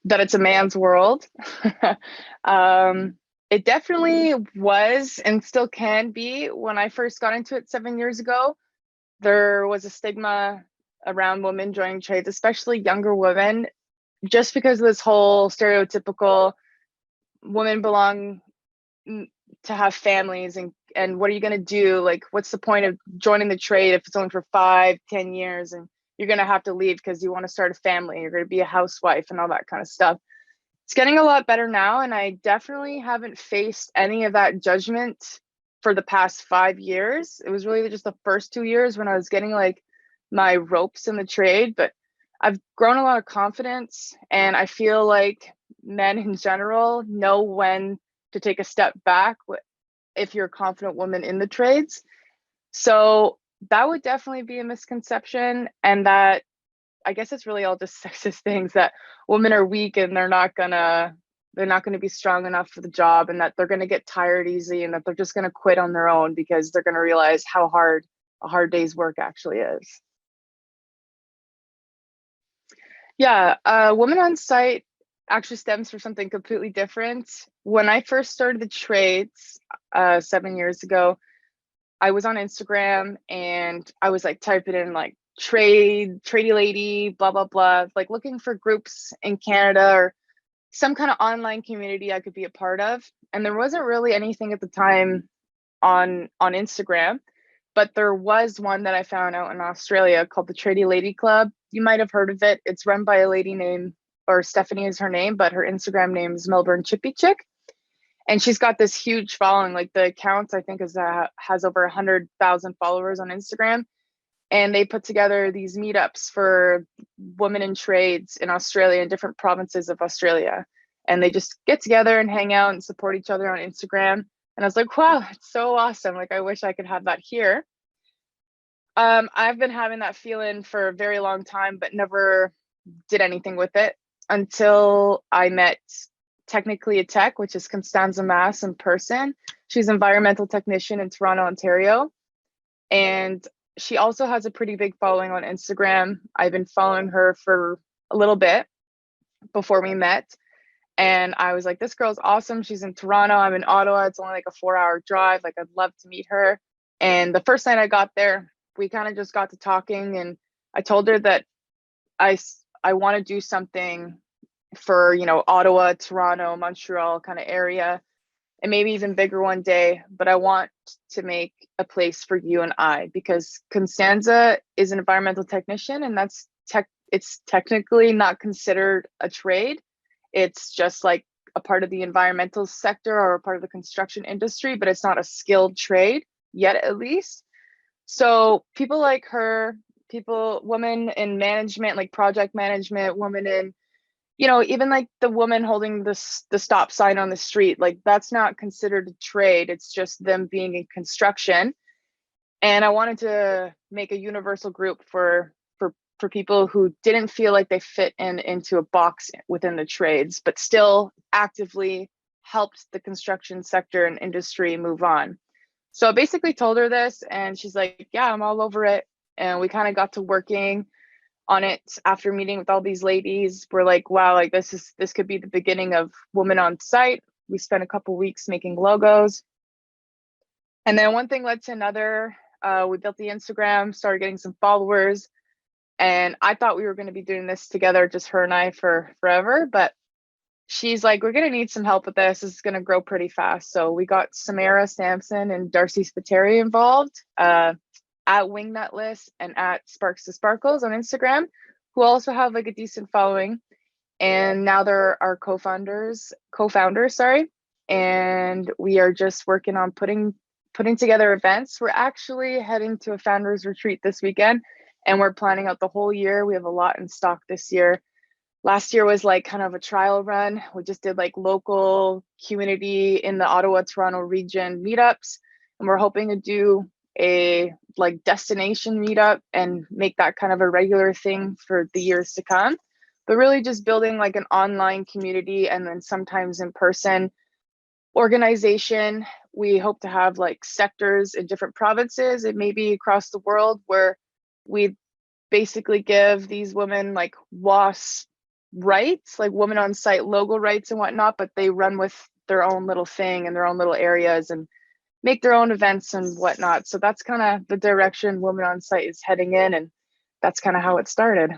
that it's a man's world. um, it definitely was and still can be. When I first got into it 7 years ago, there was a stigma around women joining trades, especially younger women, just because of this whole stereotypical women belong to have families, and what are you going to do, like what's the point of joining the trade if it's only for 5-10 years and you're going to have to leave because you want to start a family, you're going to be a housewife and all that kind of stuff. It's getting a lot better now, and I definitely haven't faced any of that judgment for the past 5 years. It was really just the first 2 years when I was getting like my ropes in the trade, but I've grown a lot of confidence, and I feel like men in general know when to take a step back if you're a confident woman in the trades. So that would definitely be a misconception, and that I guess it's really all just sexist things, that women are weak and they're not gonna be strong enough for the job, and that they're gonna get tired easy, and that they're just gonna quit on their own because they're gonna realize how hard a hard day's work actually is. Yeah, woman on site actually stems from something completely different. When I first started the trades 7 years ago, I was on Instagram and I was like typing in like tradie lady, blah, blah, blah, like looking for groups in Canada or some kind of online community I could be a part of. And there wasn't really anything at the time on Instagram, but there was one that I found out in Australia called the Tradie Lady Club. You might have heard of it. It's run by a lady named, or Stephanie is her name, but her Instagram name is Melbourne Chippy Chick, and she's got this huge following. Like the account I think is has over 100,000 followers on Instagram, and they put together these meetups for women in trades in Australia, in different provinces of Australia, and they just get together and hang out and support each other on Instagram. And I was like, wow, it's so awesome, like I wish I could have that here. I've been having that feeling for a very long time, but never did anything with it until I met Technically a Tech, which is Constanza Mass in person. She's an environmental technician in Toronto, Ontario. And she also has a pretty big following on Instagram. I've been following her for a little bit before we met. And I was like, this girl's awesome. She's in Toronto. I'm in Ottawa. It's only like a 4 hour drive. Like, I'd love to meet her. And the first night I got there, we kind of just got to talking. And I told her that I, I want to do something for, Ottawa, Toronto, Montreal kind of area, and maybe even bigger one day. But I want to make a place for you and I, because Constanza is an environmental technician, and it's technically not considered a trade. It's just like a part of the environmental sector or a part of the construction industry, but it's not a skilled trade yet, at least. So people like her, women in management, like project management, women in, even like the woman holding the stop sign on the street, like that's not considered a trade. It's just them being in construction. And I wanted to make a universal group for people who didn't feel like they fit into a box within the trades, but still actively helped the construction sector and industry move on. So I basically told her this, and she's like, yeah, I'm all over it. And we kind of got to working on it after meeting with all these ladies. We're like, wow, like this could be the beginning of Women on Site. We spent a couple weeks making logos. And then one thing led to another. We built the Instagram, started getting some followers. And I thought we were going to be doing this together, just her and I, for forever. But she's like, we're going to need some help with this. This is going to grow pretty fast. So we got Samara Sampson and Darcy Spiteri involved, at Wingnut List and at Sparks to Sparkles on Instagram, who also have like a decent following. And now they're our co-founders, sorry. And we are just working on putting together events. We're actually heading to a founders retreat this weekend, and we're planning out the whole year. We have a lot in stock this year. Last year was like kind of a trial run. We just did like local community in the Ottawa, Toronto region meetups. And we're hoping to do a like destination meetup and make that kind of a regular thing for the years to come. But really just building like an online community, and then sometimes in person organization. We hope to have like sectors in different provinces and maybe across the world, where we basically give these women like WASP rights, like women on site logo rights and whatnot, but they run with their own little thing and their own little areas and make their own events and whatnot. So that's kind of the direction Women on Site is heading in, and that's kind of how it started.